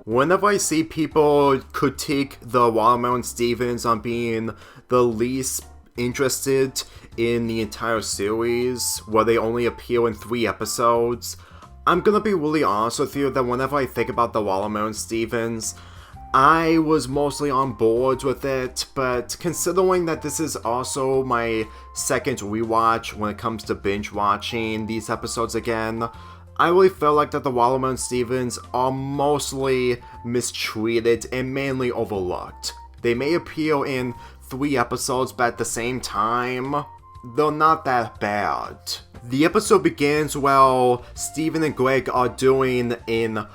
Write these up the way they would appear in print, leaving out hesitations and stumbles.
Whenever I see people critique the Watermelon Stevens on being the least interested in the entire series, where they only appear in 3 episodes, I'm gonna be really honest with you that whenever I think about the Watermelon Stevens, I was mostly on board with it, but considering that this is also my second rewatch when it comes to binge watching these episodes again, I really feel like that the Watermelon Stevens are mostly mistreated and mainly overlooked. They may appear in 3 episodes, but at the same time, they're not that bad. The episode begins while Steven and Greg are doing an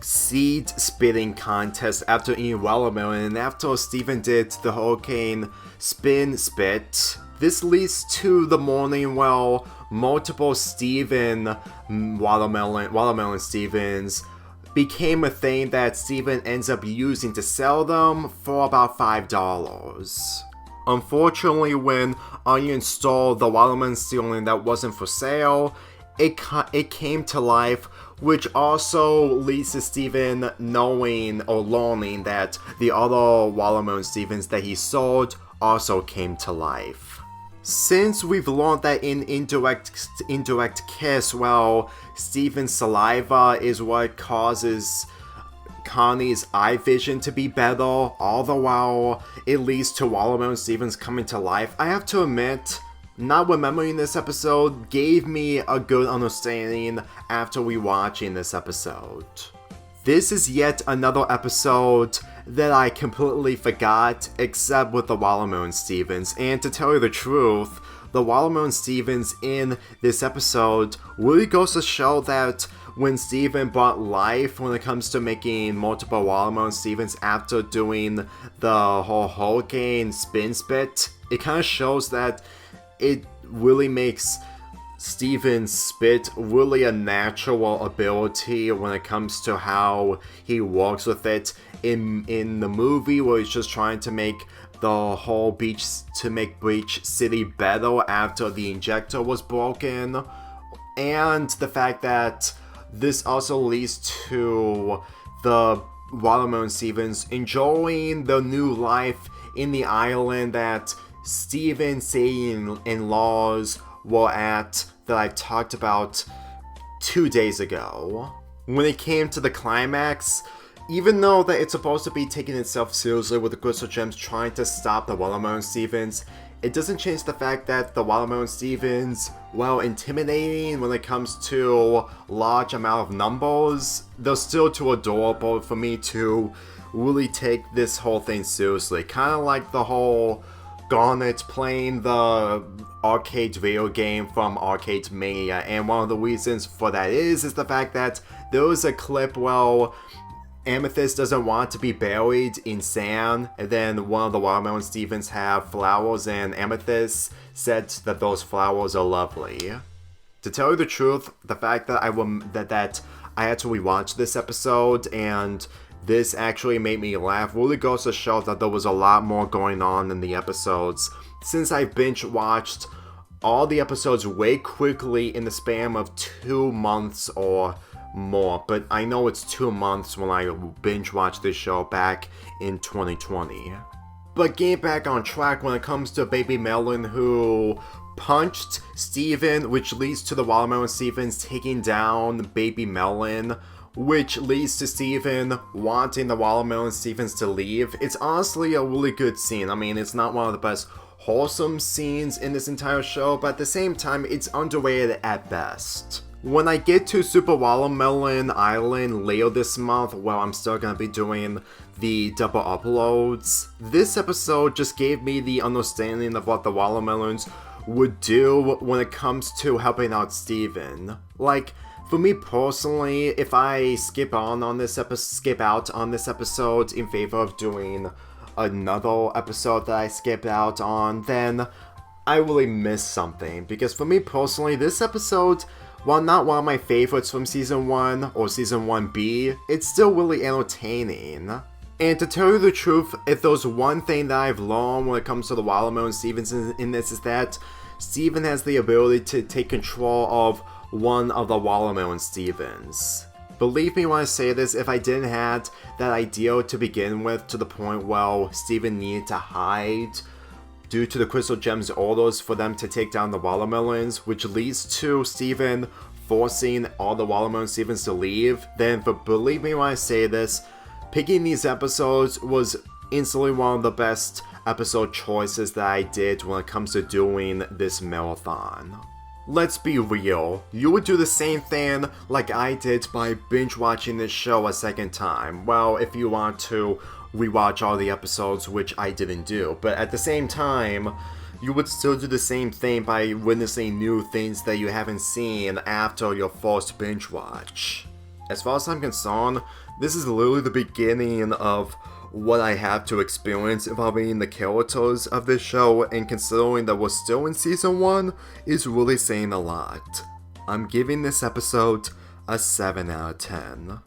seed spitting contest after eating watermelon, and after Steven did the hurricane spin spit, this leads to the morning where multiple Steven watermelon Stevens became a thing that Steven ends up using to sell them for about $5. Unfortunately, when Onion stole the watermelon stealing that wasn't for sale, it came to life, which also leads to Steven knowing or learning that the other watermelon Stevens that he sold also came to life. Since we've learned that in indirect kiss, well, Steven's saliva is what causes Connie's eye vision to be better, all the while it leads to Watermelon Stevens coming to life, I have to admit, not remembering this episode gave me a good understanding after rewatching this episode. This is yet another episode that I completely forgot, except with the Watermelon Stevens, and to tell you the truth, the Watermelon Stevens in this episode really goes to show that when Steven brought life when it comes to making multiple Watermelon Stevens after doing the whole hurricane spin spit, it kind of shows that it really makes Steven's spit really a natural ability when it comes to how he works with it in the movie, where he's just trying to make the whole Beach City better after the injector was broken, and the fact that this also leads to the Watermelon Stevens enjoying the new life in the island that Steven, Sadie, and Lars were at that I talked about 2 days ago. When it came to the climax, even though that it's supposed to be taking itself seriously with the Crystal Gems trying to stop the Watermelon Stevens, it doesn't change the fact that the Watermelon Stevens, while intimidating when it comes to large amount of numbers, they're still too adorable for me to really take this whole thing seriously. Kind of like the whole Garnet playing the arcade video game from Arcade Mania, and one of the reasons for that is the fact that there was a clip where Amethyst doesn't want to be buried in sand, and then one of the Watermelon Stevens have flowers, and Amethyst said that those flowers are lovely. To tell you the truth, the fact that I had to rewatch this episode and this actually made me laugh really goes to show that there was a lot more going on in the episodes, since I binge watched all the episodes way quickly in the span of 2 months or more, but I know it's 2 months when I binge watched this show back in 2020. But getting back on track when it comes to Baby Melon, who punched Steven, which leads to the Watermelon Stevens taking down Baby Melon, which leads to Steven wanting the Watermelon Stevens to leave. It's honestly a really good scene. I mean, it's not one of the best wholesome scenes in this entire show, but at the same time, it's underrated at best. When I get to Super Watermelon Island later this month, well, I'm still gonna be doing the double uploads, this episode just gave me the understanding of what the Watermelons would do when it comes to helping out Steven. Like, for me personally, if I skip out on this episode in favor of doing another episode that I skipped out on, then I really miss something. Because for me personally, this episode, while not one of my favorites from Season 1 or Season 1B, it's still really entertaining. And to tell you the truth, if there's one thing that I've learned when it comes to the Watermelon Stevens in this, is that Steven has the ability to take control of one of the Watermelon Stevens. Believe me when I say this, if I didn't have that idea to begin with, to the point where Steven needed to hide due to the Crystal Gems' orders for them to take down the Watermelons, which leads to Steven forcing all the Watermelon Stevens to leave, then believe me when I say this, picking these episodes was instantly one of the best episode choices that I did when it comes to doing this marathon. Let's be real, you would do the same thing like I did by binge watching this show a second time. Well, if you want to rewatch all the episodes, which I didn't do, but at the same time, you would still do the same thing by witnessing new things that you haven't seen after your first binge watch. As far as I'm concerned, this is literally the beginning of what I have to experience involving the characters of this show, and considering that we're still in season 1 is really saying a lot. I'm giving this episode a 7 out of 10.